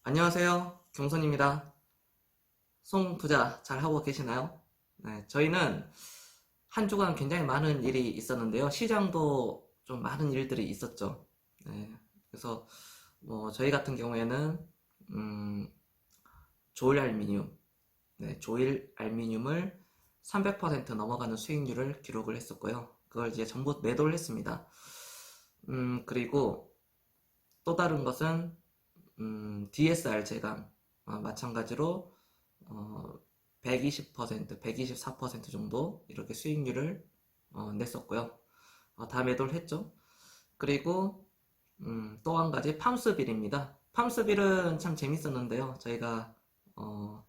안녕하세요. 경선입니다. 송투자 잘 하고 계시나요? 네, 저희는 한 주간 굉장히 많은 일이 있었는데요. 시장도 좀 많은 일들이 있었죠. 네, 그래서 뭐 저희 같은 경우에는 음, 조일 알미늄, 조일 알미늄을 300% 넘어가는 수익률을 기록을 했었고요. 그걸 이제 전부 매도를 했습니다. 그리고 또 다른 것은 DSR 제감, 마찬가지로 120%, 124% 정도 이렇게 수익률을 냈었고요. 다 매도를 했죠. 그리고 또 한 가지 팜스빌입니다. 팜스빌은 참 재밌었는데요. 저희가 어,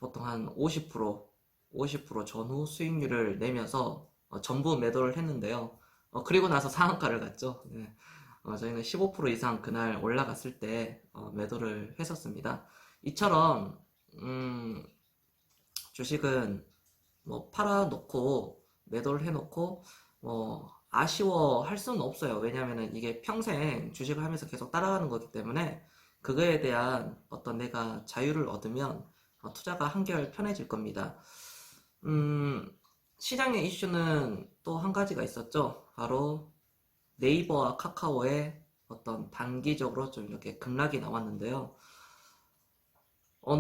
보통 한 50% 전후 수익률을 내면서 전부 매도를 했는데요. 그리고 나서 상한가를 갔죠. 네. 저희는 15% 이상 그날 올라갔을 때 매도를 했었습니다. 이처럼 주식은 뭐 팔아놓고 매도를 해놓고 아쉬워할 수는 없어요. 왜냐면은 이게 평생 주식을 하면서 계속 따라가는 거기 때문에 그거에 대한 어떤 내가 자유를 얻으면 투자가 한결 편해질 겁니다. 음, 시장의 이슈는 또 한 가지가 있었죠. 바로 네이버와 카카오의 어떤 단기적으로 좀 이렇게 급락이 나왔는데요.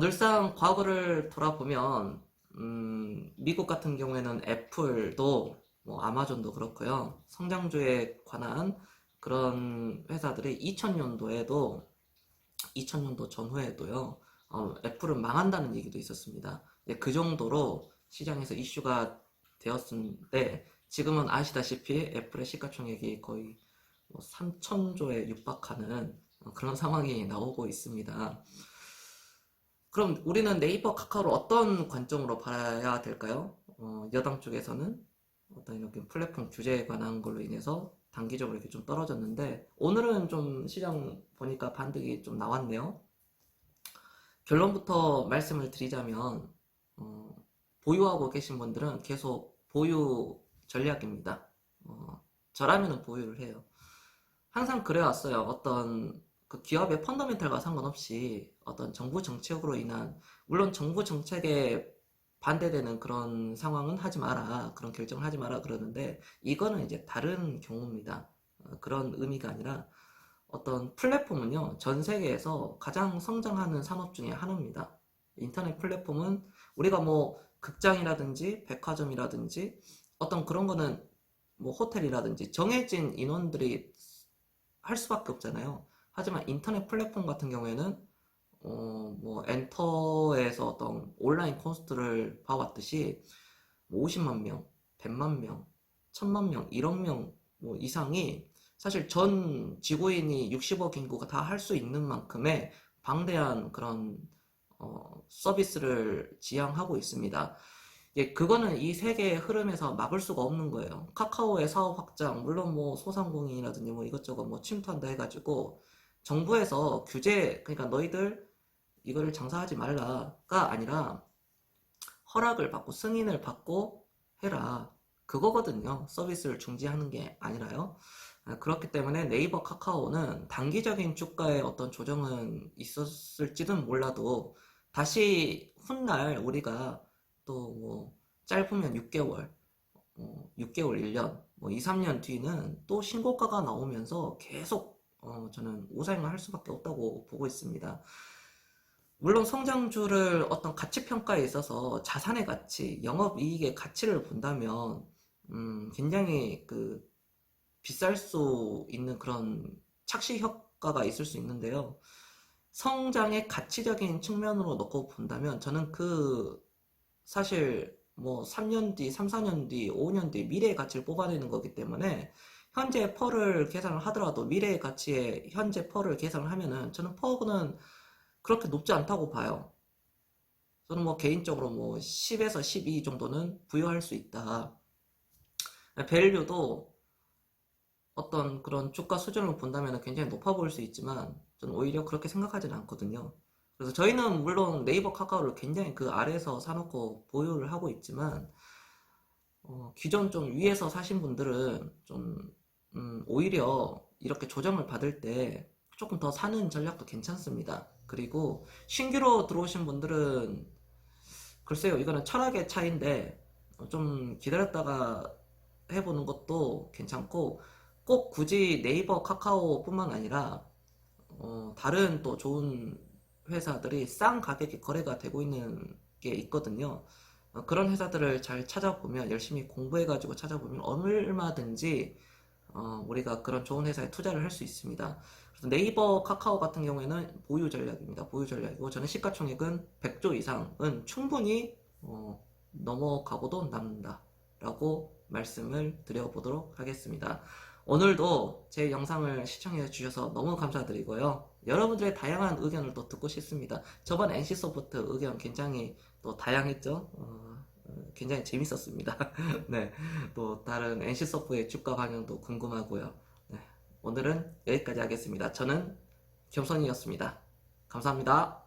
늘상 과거를 돌아보면 미국 같은 경우에는 애플도 뭐 아마존도 그렇고요. 성장주에 관한 그런 회사들이 2000년도에도 2000년도 전후에도요. 애플은 망한다는 얘기도 있었습니다. 그 정도로 시장에서 이슈가 되었는데 지금은 아시다시피 애플의 시가총액이 거의 3천조에 육박하는 그런 상황이 나오고 있습니다. 그럼 우리는 네이버, 카카오를 어떤 관점으로 봐야 될까요? 여당 쪽에서는 어떤 이렇게 플랫폼 규제에 관한 걸로 인해서 단기적으로 이렇게 좀 떨어졌는데 오늘은 좀 시장 보니까 반등이 좀 나왔네요. 결론부터 말씀을 드리자면 어, 보유하고 계신 분들은 계속 보유 전략입니다. 저라면은 보유를 해요. 항상 그래왔어요. 어떤 그 기업의 펀더멘탈과 상관없이 어떤 정부 정책으로 인한, 물론 정부 정책에 반대되는 그런 상황은 하지 마라, 그런 결정을 하지 마라 그러는데 이거는 이제 다른 경우입니다. 그런 의미가 아니라 어떤 플랫폼은요, 전 세계에서 가장 성장하는 산업 중에 하나입니다. 인터넷 플랫폼은 우리가 뭐 극장이라든지 백화점이라든지 어떤 그런 거는 뭐 호텔이라든지 정해진 인원들이 할 수밖에 없잖아요. 하지만 인터넷 플랫폼 같은 경우에는 뭐 엔터에서 어떤 온라인 콘서트를 봐왔듯이 50만 명, 100만 명, 1000만 명, 1억 명뭐 이상이 사실 전 지구인이 60억 인구가 다 할 수 있는 만큼의 방대한 그런 서비스를 지향하고 있습니다. 예, 그거는 이 세계의 흐름에서 막을 수가 없는 거예요. 카카오의 사업 확장, 물론 뭐 소상공인이라든지 뭐 이것저것 뭐 침투한다 해가지고 정부에서 규제, 그러니까 너희들 이거를 장사하지 말라가 아니라 허락을 받고 승인을 받고 해라. 그거거든요. 서비스를 중지하는 게 아니라요. 그렇기 때문에 네이버, 카카오는 단기적인 주가의 어떤 조정은 있었을지는 몰라도 다시 훗날 우리가 또 뭐 짧으면 6개월, 6개월, 1년, 뭐 2, 3년 뒤는 또 신고가가 나오면서 계속 저는 우상을 할 수밖에 없다고 보고 있습니다. 물론 성장주를 어떤 가치 평가에 있어서 자산의 가치, 영업이익의 가치를 본다면 굉장히 그 비쌀 수 있는 그런 착시 효과가 있을 수 있는데요. 성장의 가치적인 측면으로 놓고 본다면 저는 그 사실 뭐 3년 뒤, 3, 4년 뒤, 5년 뒤 미래의 가치를 뽑아내는 거기 때문에 현재 펄을 계산을 하더라도 미래의 가치에 현재 펄을 계산을 하면은 저는 펄은 그렇게 높지 않다고 봐요. 저는 뭐 개인적으로 뭐 10에서 12 정도는 부여할 수 있다. 밸류도 어떤 그런 주가 수준을 본다면 굉장히 높아 보일 수 있지만 저는 오히려 그렇게 생각하지는 않거든요. 그래서 저희는 물론 네이버 카카오를 굉장히 그 아래에서 사놓고 보유를 하고 있지만 기존 좀 위에서 사신 분들은 좀 오히려 이렇게 조정을 받을 때 조금 더 사는 전략도 괜찮습니다. 그리고 신규로 들어오신 분들은 글쎄요, 이거는 철학의 차이인데 좀 기다렸다가 해보는 것도 괜찮고, 꼭 굳이 네이버, 카카오뿐만 아니라 다른 또 좋은 회사들이 싼 가격에 거래가 되고 있는 게 있거든요. 그런 회사들을 잘 찾아보면, 열심히 공부해가지고 찾아보면 얼마든지 우리가 그런 좋은 회사에 투자를 할 수 있습니다. 그래서 네이버, 카카오 같은 경우에는 보유 전략입니다. 보유 전략이고, 저는 시가총액은 100조 이상은 충분히 넘어가고도 남는다 라고 말씀을 드려보도록 하겠습니다. 오늘도 제 영상을 시청해 주셔서 너무 감사드리고요. 여러분들의 다양한 의견을 또 듣고 싶습니다. 저번 NC소프트 의견 굉장히 또 다양했죠? 굉장히 재밌었습니다. 네, 또 다른 NC소프트의 주가 방향도 궁금하고요. 네, 오늘은 여기까지 하겠습니다. 저는 겸손이었습니다. 감사합니다.